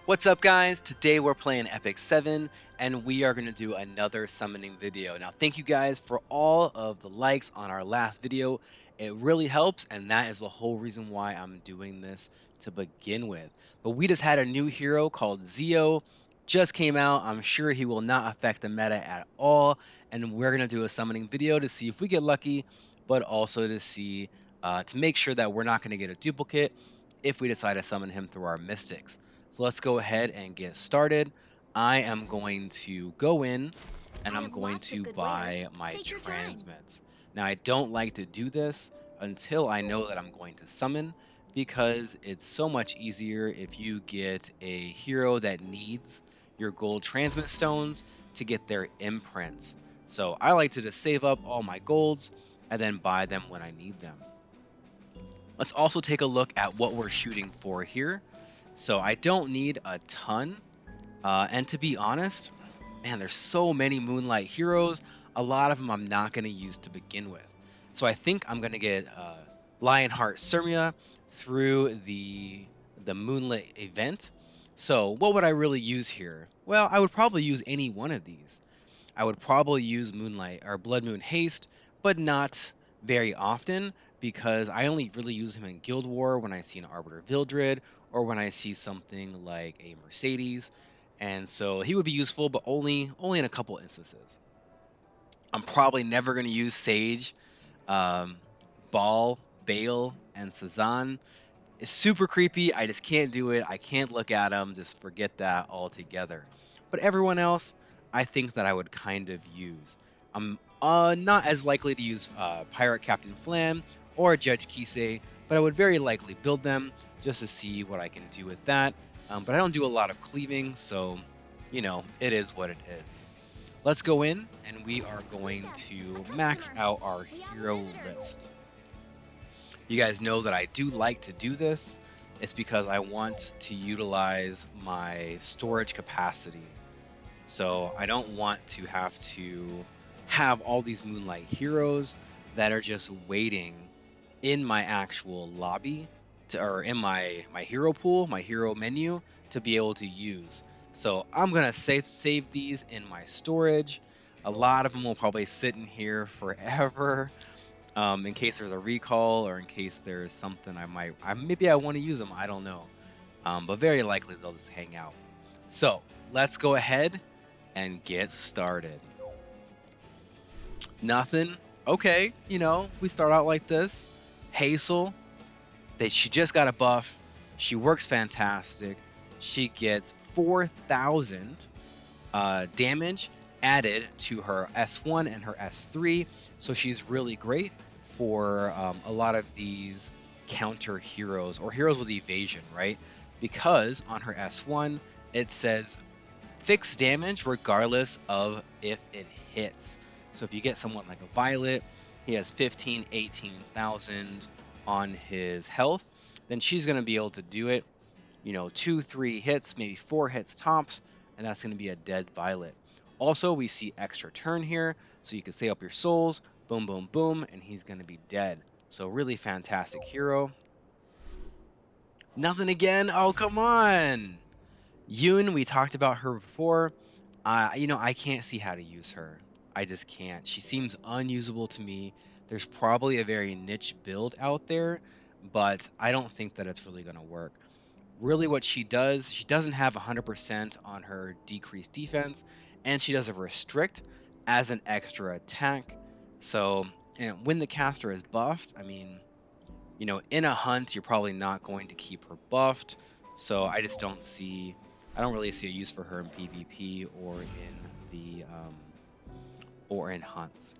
What's up, guys? Today we're playing Epic 7 and we are going to do another summoning video. Now, thank you guys for all of the likes on our last video. It really helps, and that is the whole reason why I'm doing this to begin with. But we just had a new hero called Zio. Just came out. I'm sure he will not affect the meta at all. And we're going to do a summoning video to see if we get lucky, but also to see, to make sure that we're not going to get a duplicate if we decide to summon him through our mystics. So let's go ahead and get started. I am going to go in and I I'm have going lots of to good buy wares. my Take your time. transmits. Now, I don't like to do this until I know that I'm going to summon because it's so much easier if you get a hero that needs your gold transmit stones to get their imprints. So I like to just save up all my golds and then buy them when I need them. Let's also take a look at what we're shooting for here. So I don't need a ton. And to be honest, man, there's so many Moonlight heroes. A lot of them I'm not going to use to begin with. So I think I'm going to get Lionheart Surmia through the Moonlit event. So what would I really use here? Well, I would probably use any one of these. I would probably use Moonlight or Blood Moon Haste, but not very often because I only really use him in Guild War when I see an Arbiter Vildred or when I see something like a Mercedes. And so he would be useful, but only in a couple instances. I'm probably never going to use Sage, um, Ball, Bale, and Sazan. It's super creepy. I just can't do it. I can't look at them. Just forget that altogether. But everyone else, I think that I would kind of use. I'm not as likely to use Pirate Captain Flam or Judge Kisei, but I would very likely build them just to see what I can do with that. But I don't do a lot of cleaving, so it is what it is. Let's go in and we are We've going got to a max customer. out our We have a hero visitor. list. You guys know that I do like to do this. It's because I want to utilize my storage capacity. So I don't want to have all these Moonlight heroes that are just waiting in my actual lobby or in my hero pool, my hero menu to be able to use. So I'm gonna save these in my storage. A lot of them will probably sit in here forever, in case there's a recall or in case there's something maybe I want to use them. I don't know, but very likely they'll just hang out. So let's go ahead and get started. Nothing. Okay, we start out like this. Hazel, she just got a buff. She works fantastic. She gets 4,000 damage added to her S1 and her S3. So she's really great for a lot of these counter heroes or heroes with evasion, right? Because on her S1, it says fixed damage regardless of if it hits. So if you get someone like a Violet, he has 15, 18,000 on his health, then she's going to be able to do it, 2, 3 hits, maybe 4 hits tops, and that's going to be a dead Violet. Also, we see extra turn here, so you can save up your souls, boom, boom, boom, and he's going to be dead. So really fantastic hero. Nothing again? Oh, come on! Yoon, we talked about her before. I can't see how to use her. I just can't. She seems unusable to me. There's probably a very niche build out there, but I don't think that it's really going to work. Really, what she doesn't have 100% on her decreased defense, and she does a restrict as an extra attack. So, and when the caster is buffed, I mean, in a hunt, you're probably not going to keep her buffed. So I don't really see a use for her in PvP or in hunts.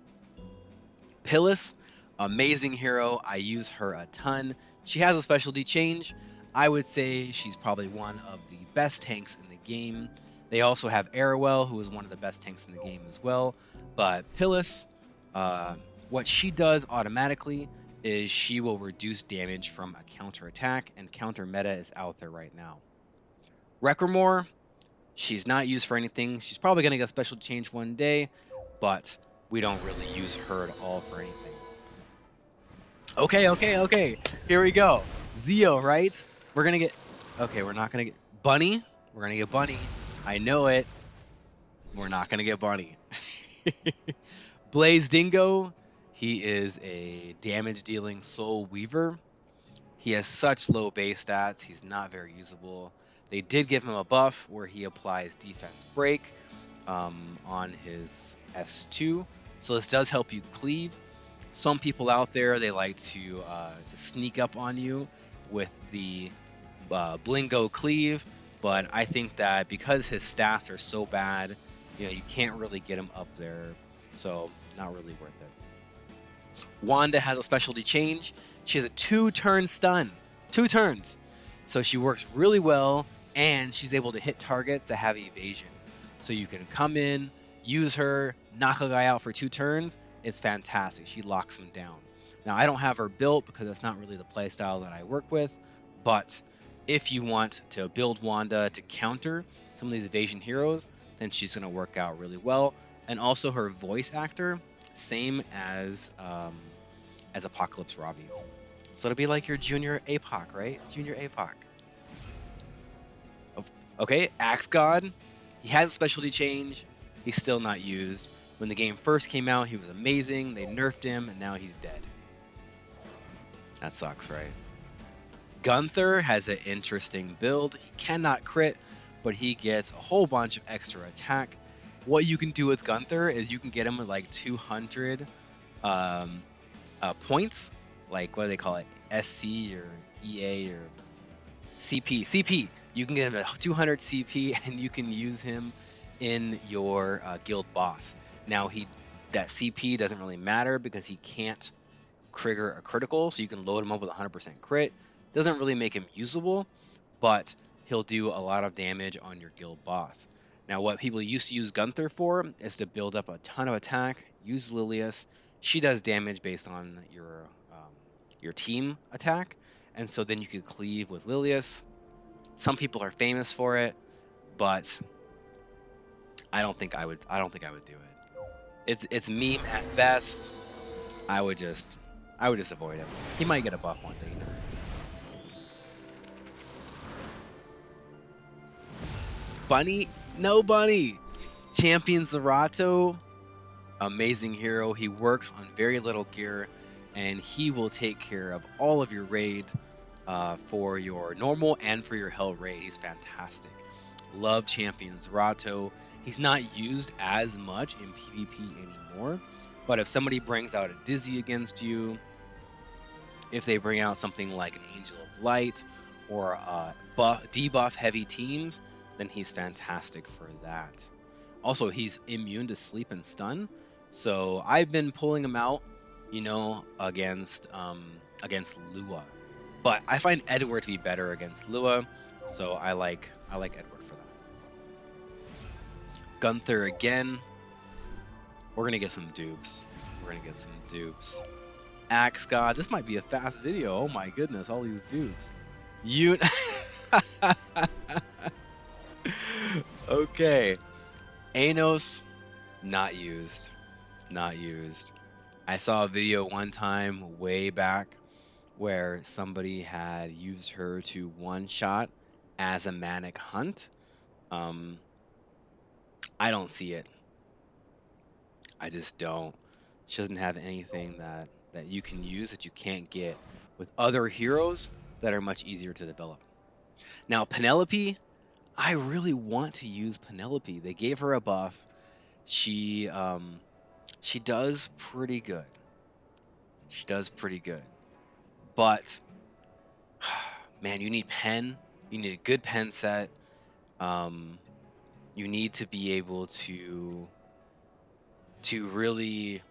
Pillis, amazing hero. I use her a ton. She has a specialty change. I would say she's probably one of the best tanks in the game. They also have Arowell, who is one of the best tanks in the game as well. But Pillis, uh, what she does automatically is she will reduce damage from a counter attack, and counter meta is out there right now. Wreckermore, she's not used for anything. She's probably going to get a special change one day, but we don't really use her at all for anything. Okay, okay, okay. Here we go. Zio, right? We're gonna get. Okay, we're not gonna get Bunny. We're gonna get Bunny. I know it. We're not gonna get Bunny. Blaze Dingo. He is a damage dealing Soul Weaver. He has such low base stats, he's not very usable. They did give him a buff where he applies defense break on his S2. So this does help you cleave. Some people out there, they like to sneak up on you with the Blingo cleave, but I think that because his stats are so bad, you can't really get him up there. So not really worth it. Wanda has a specialty change. She has a 2-turn stun. 2 turns. So she works really well, and she's able to hit targets that have evasion. So you can come in, use her, knock a guy out for 2 turns. It's fantastic. She locks him down. Now, I don't have her built because that's not really the playstyle that I work with, but if you want to build Wanda to counter some of these evasion heroes, then she's going to work out really well. And also her voice actor, same as Apocalypse Ravi. So it'll be like your junior APOC, right? Junior APOC. Okay, Axe God. He has a specialty change. He's still not used. When the game first came out, he was amazing. They nerfed him, and now he's dead. That sucks, right? Gunther has an interesting build. He cannot crit, but he gets a whole bunch of extra attack. What you can do with Gunther is you can get him with like 200 points, like what do they call it, SC or EA or CP. You can get him a 200 CP, and you can use him in your guild boss. Now that CP doesn't really matter because he can't trigger a critical, so you can load him up with 100% crit. Doesn't really make him usable, but he'll do a lot of damage on your guild boss. Now, what people used to use Gunther for is to build up a ton of attack, use Lilius. She does damage based on your team attack, and so then you could cleave with Lilius. Some people are famous for it, but I don't think I would. I don't think I would do it. It's meme at best. I would just avoid him. He might get a buff one day. You never know. Bunny? No Bunny. Champion Zerato, amazing hero. He works on very little gear, and he will take care of all of your raid for your normal and for your hell raid. He's fantastic. Love Champion Zerato. He's not used as much in PvP anymore, but if somebody brings out a Dizzy against you, if they bring out something like an Angel of Light or debuff heavy teams, then he's fantastic for that. Also, he's immune to sleep and stun, so I've been pulling him out, against Lua. But I find Edward to be better against Lua, so I like Edward for that. Gunther again. We're gonna get some dupes. Axe God. This might be a fast video. Oh my goodness, all these dupes. You. Okay. Anos, not used. I saw a video one time way back where somebody had used her to one-shot as a manic hunt. I don't see it. I just don't. She doesn't have anything that you can use that you can't get with other heroes that are much easier to develop. Now, Penelope, I really want to use Penelope. They gave her a buff. She does pretty good. But man, you need pen. You need a good pen set. You need to be able to really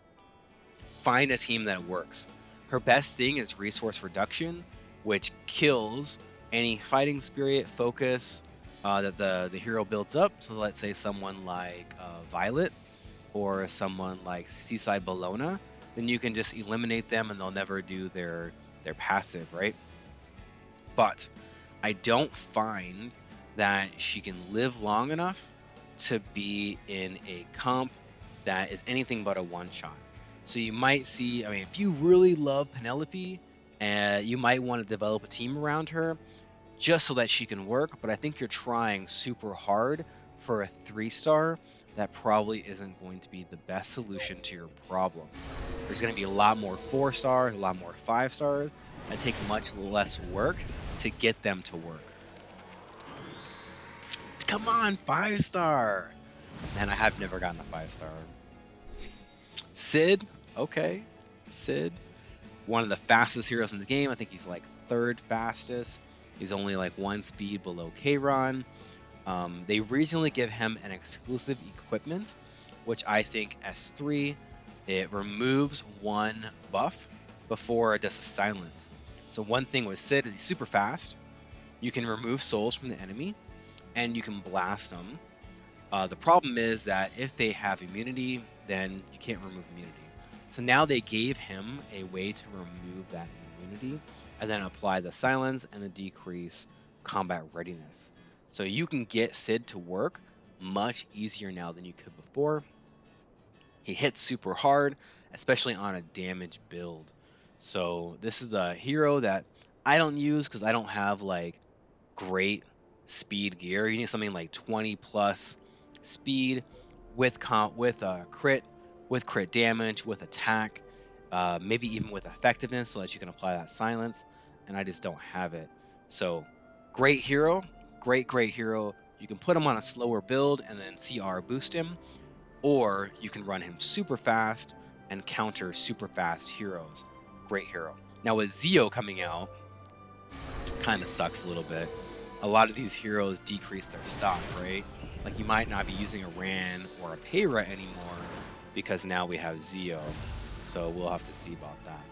find a team that works. Her best thing is resource reduction, which kills any fighting spirit focus that the hero builds up. So let's say someone like Violet or someone like Seaside Bologna, then you can just eliminate them and they'll never do their passive, right? But I don't find that she can live long enough to be in a comp that is anything but a one-shot. So you might see, if you really love Penelope, you might want to develop a team around her. just so that she can work, but I think you're trying super hard for a 3-star. That probably isn't going to be the best solution to your problem. There's going to be a lot more 4-stars, a lot more 5-stars that take much less work to get them to work. Come on, 5-star. Man, I have never gotten a 5-star. Sid, okay. Sid, one of the fastest heroes in the game. I think he's like 3rd fastest. He's only like 1 speed below Kayron. They recently give him an exclusive equipment, which I think S3, it removes 1 buff before it does a silence. So one thing with Sid is he's super fast. You can remove souls from the enemy, and you can blast them. The problem is that if they have immunity, then you can't remove immunity. So now they gave him a way to remove that immunity and then apply the silence and the decrease combat readiness. So you can get Sid to work much easier now than you could before. He hits super hard, especially on a damage build. So this is a hero that I don't use because I don't have like great speed gear. You need something like 20 plus speed with crit damage, with attack, maybe even with effectiveness, so that you can apply that silence. And I just don't have it. So great hero, great hero. You can put him on a slower build and then CR boost him, or you can run him super fast and counter super fast heroes. Great hero. Now with Zio coming out, kind of sucks a little bit. A lot of these heroes decrease their stock, right? Like you might not be using a Ran or a Payra anymore because now we have Zio. So we'll have to see about that.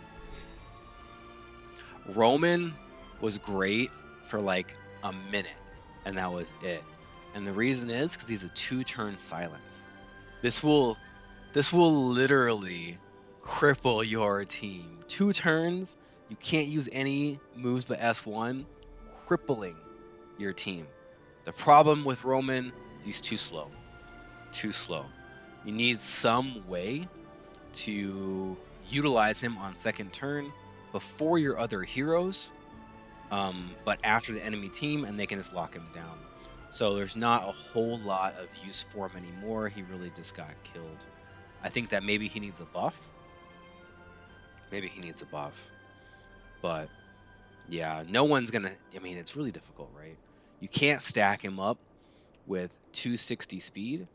Roman was great for like a minute, and that was it. And the reason is because he's a 2-turn silence. This will literally cripple your team. 2 turns, you can't use any moves but S1, crippling your team. The problem with Roman is he's too slow. Too slow. You need some way to utilize him on 2nd turn before your other heroes, but after the enemy team, and they can just lock him down. So there's not a whole lot of use for him anymore. He really just got killed. I think that maybe he needs a buff. Maybe he needs a buff. But yeah, no one's gonna. I mean, it's really difficult, right? You can't stack him up with 260 speed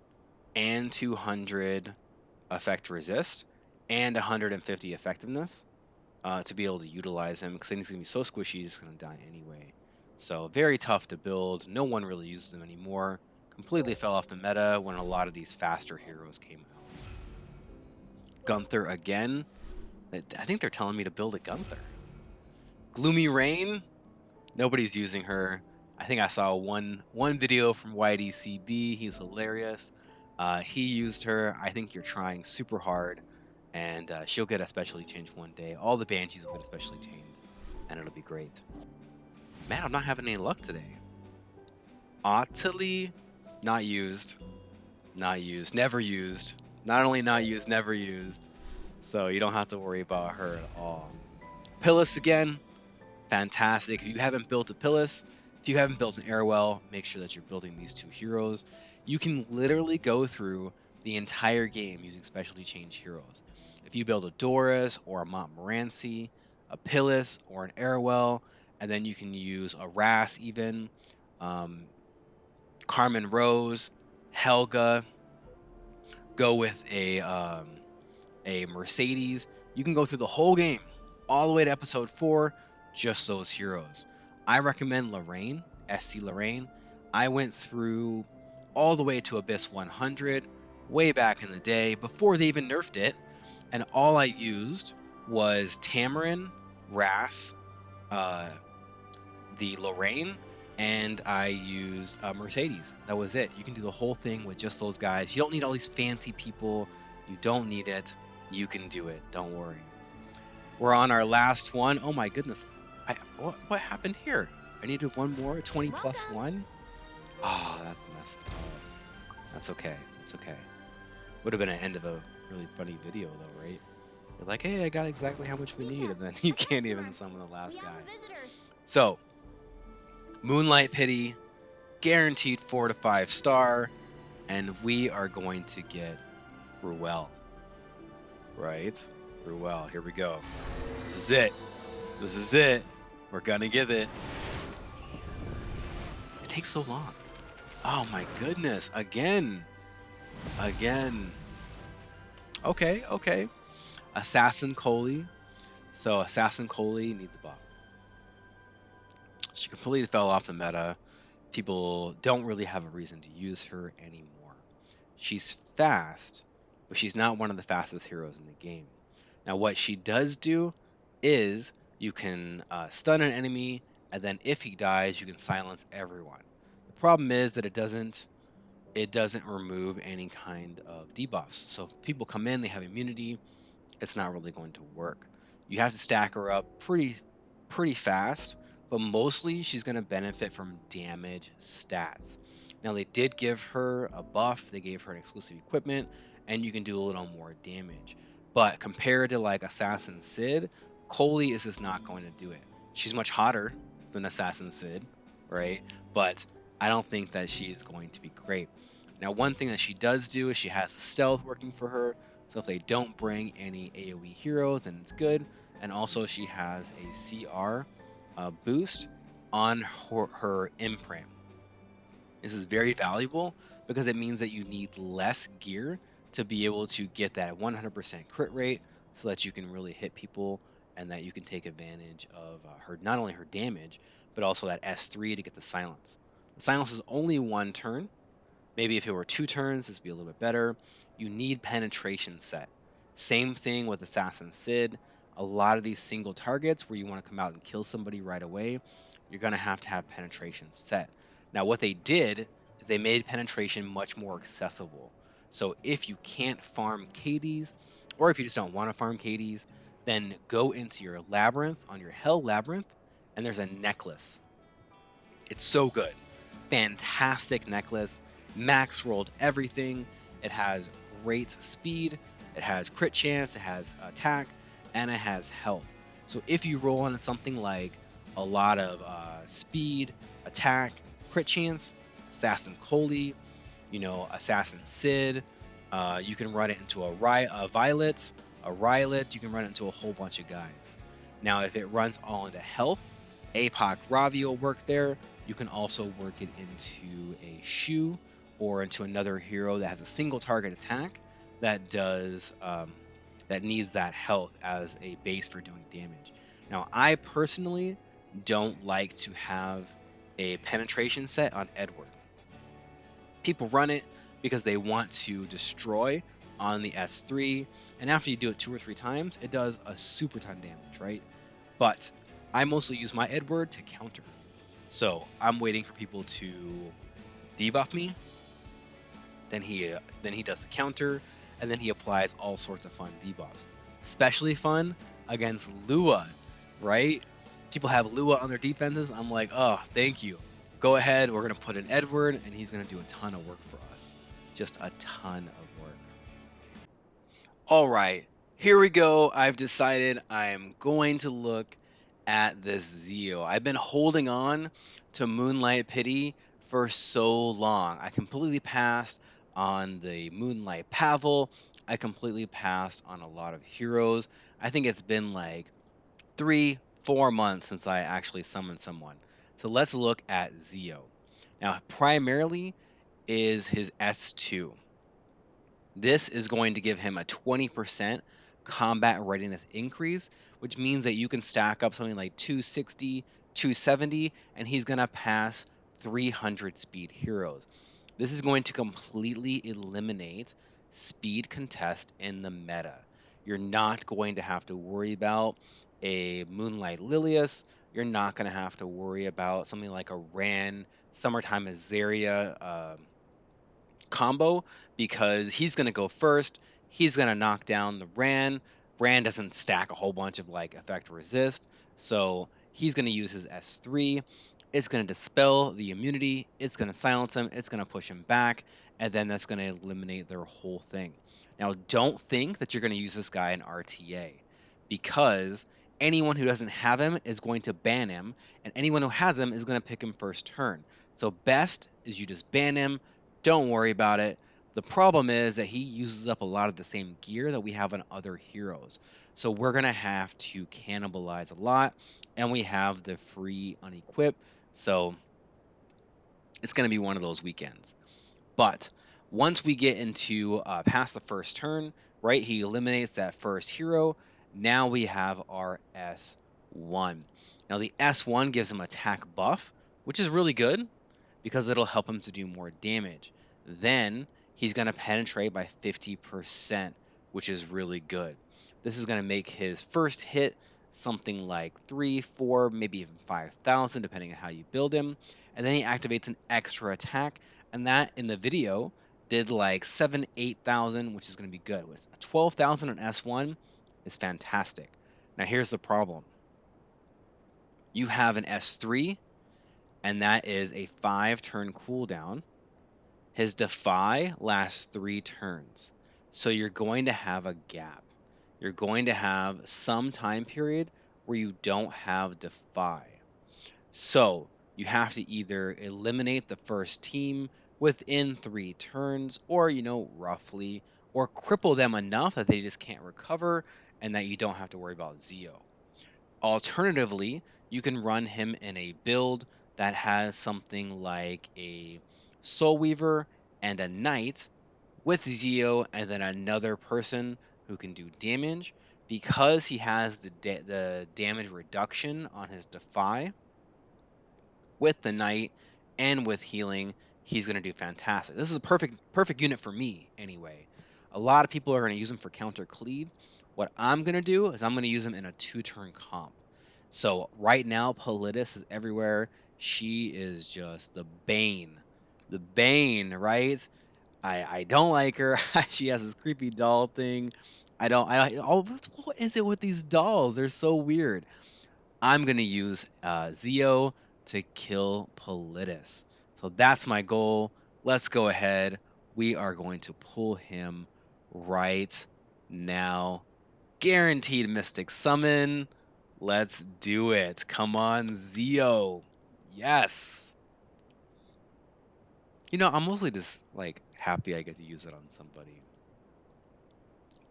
and 200 effect resist and 150 effectiveness to be able to utilize him, because then he's gonna be so squishy he's gonna die anyway. So very tough to build. No one really uses him anymore. Completely fell off the meta when a lot of these faster heroes came out. Gunther again. I think they're telling me to build a Gunther. Gloomy Rain. Nobody's using her. I think I saw one video from YDCB. He's hilarious. He used her. I think you're trying super hard, and she'll get a specialty change one day. All the Banshees will get a specialty change, and it'll be great. Man, I'm not having any luck today. Ottilie, not used. Not used. Never used. Not only not used, never used. So you don't have to worry about her at all. Pillis again. Fantastic. If you haven't built a Pillis, if you haven't built an Airwell, make sure that you're building these 2 heroes. You can literally go through the entire game using specialty change heroes. If you build a Doris or a Montmorency, a Pillis or an Airwell, and then you can use a Ras even, Carmen Rose, Helga, go with a Mercedes. You can go through the whole game, all the way to episode 4, just those heroes. I recommend Lorraine, SC Lorraine. I went through all the way to Abyss 100, way back in the day, before they even nerfed it, and all I used was Tamarin, Ras, the Lorraine, and I used Mercedes. That was it. You can do the whole thing with just those guys. You don't need all these fancy people. You don't need it. You can do it. Don't worry. We're on our last one. Oh my goodness. What happened here? I needed one more. 20 plus 1? Oh, that's messed up. That's okay. That's okay. Would have been an end of a really funny video though, right? You're like, hey, I got exactly how much we need, and then you can't even summon the last guy. So, Moonlight Pity, guaranteed 4 to 5 star, and we are going to get Ruel, right? Ruel, here we go. This is it. This is it. We're gonna get it. It takes so long. Oh my goodness. Again. Again. Okay, okay. Assassin Coley. So Assassin Coley needs a buff. She completely fell off the meta. People don't really have a reason to use her anymore. She's fast, but she's not one of the fastest heroes in the game. Now, what she does do is you can stun an enemy, and then if he dies, you can silence everyone. The problem is that it doesn't remove any kind of debuffs. So if people come in, they have immunity, it's not really going to work. You have to stack her up pretty fast, but mostly she's going to benefit from damage stats. Now they did give her a buff, they gave her an exclusive equipment, and you can do a little more damage. But compared to like Assassin Sid, Coley is just not going to do it. She's much hotter than Assassin Sid, right? But I don't think that she is going to be great. Now, one thing that she does do is she has the stealth working for her, so if they don't bring any AoE heroes, then it's good. And also she has a CR boost on her imprint. This is very valuable because it means that you need less gear to be able to get that 100% crit rate so that you can really hit people and that you can take advantage of her, not only her damage, but also that S3 to get the silence. The silence is only 1 turn. Maybe if it were 2 turns, this would be a little bit better. You need penetration set. Same thing with Assassin Sid. A lot of these single targets where you want to come out and kill somebody right away, you're going to have penetration set. Now, what they did is they made penetration much more accessible. So if you can't farm KDs, or if you just don't want to farm KDs, then go into your labyrinth on your Hell Labyrinth, and there's a necklace. It's so good. Fantastic necklace. Max rolled everything. It has great speed. It has crit chance. It has attack. And it has health. So if you roll on something like a lot of speed, attack, crit chance, Assassin Coley, Assassin Sid, you can run it into a Violet, a Rylet. You can run it into a whole bunch of guys. Now, if it runs all into health, APOC Ravi will work there. You can also work it into a Shu or into another hero that has a single target attack that does that needs that health as a base for doing damage. Now, I personally don't like to have a penetration set on Edward. People run it because they want to destroy on the S3, and after you do it 2 or 3 times, it does a super ton damage, right? But I mostly use my Edward to counter. So I'm waiting for people to debuff me. Then he does the counter, and then he applies all sorts of fun debuffs. Especially fun against Lua, right? People have Lua on their defenses. I'm like, oh, thank you. Go ahead. We're gonna put in Edward, and he's gonna do a ton of work for us. Just a ton of work. All right, here we go. I've decided I am going to look at this Zeo. I've been holding on to Moonlight Pity for so long. I completely passed on the Moonlight Pavel. I completely passed on a lot of heroes. I think it's been like 3, 4 months since I actually summoned someone. So let's look at Zeo. Now, primarily is his S2. This is going to give him a 20% combat readiness increase, which means that you can stack up something like 260, 270, and he's going to pass 300 speed heroes. This is going to completely eliminate speed contest in the meta. You're not going to have to worry about a Moonlight Lilius. You're not going to have to worry about something like a Ran, Summertime Azaria, combo because he's going to go first. He's going to knock down the Ran. Ran doesn't stack a whole bunch of like effect resist. So he's going to use his S3. It's going to dispel the immunity. It's going to silence him. It's going to push him back. And then that's going to eliminate their whole thing. Now, don't think that you're going to use this guy in RTA because Anyone who doesn't have him is going to ban him, and anyone who has him is going to pick him first turn. So best is you just ban him. Don't worry about it. The problem is that he uses up a lot of the same gear that we have on other heroes. So we're going to have to cannibalize a lot, and we have the free unequip. So it's going to be one of those weekends. But once we get into past the first turn, right, he eliminates that first hero. Now we have our S1. Now the S1 gives him attack buff, which is really good because it'll help him to do more damage. Then he's going to penetrate by 50%, which is really good. This is going to make his first hit something like 3, 4, maybe even 5,000, depending on how you build him. And then he activates an extra attack, and that in the video did like 7, 8,000, which is going to be good. With 12,000 on S1 is fantastic. Now here's the problem. You have an S3, and that is a 5-turn cooldown. His Defy lasts 3 turns. So you're going to have a gap. You're going to have some time period where you don't have Defy. So you have to either eliminate the first team within 3 turns, or, roughly, or cripple them enough that they just can't recover and that you don't have to worry about Zeo. Alternatively, you can run him in a build that has something like a Soul Weaver and a Knight with Zeo and then another person who can do damage. Because he has the damage reduction on his Defy with the Knight and with healing, he's going to do fantastic. This is a perfect unit for me anyway. A lot of people are going to use him for counter cleave. What I'm going to do is I'm going to use him in a 2-turn comp. So right now, Politis is everywhere. She is just the bane. The bane, right? I don't like her. She has this creepy doll thing. What is it with these dolls? They're so weird. I'm going to use Zeo to kill Politis. So that's my goal. Let's go ahead. We are going to pull him right now. Guaranteed Mystic Summon. Let's do it. Come on, Zeo. Yes. I'm mostly just like happy I get to use it on somebody.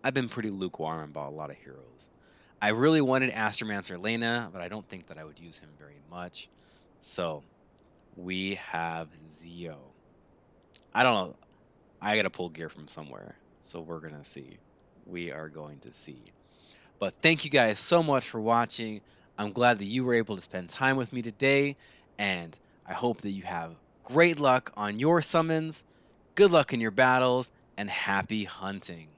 I've been pretty lukewarm about a lot of heroes. I really wanted Astromancer Lena, but I don't think that I would use him very much. So we have Zeo. I don't know. I gotta pull gear from somewhere. So we're gonna see. We are going to see. But thank you guys so much for watching. I'm glad that you were able to spend time with me today. And I hope that you have great luck on your summons, good luck in your battles, and happy hunting.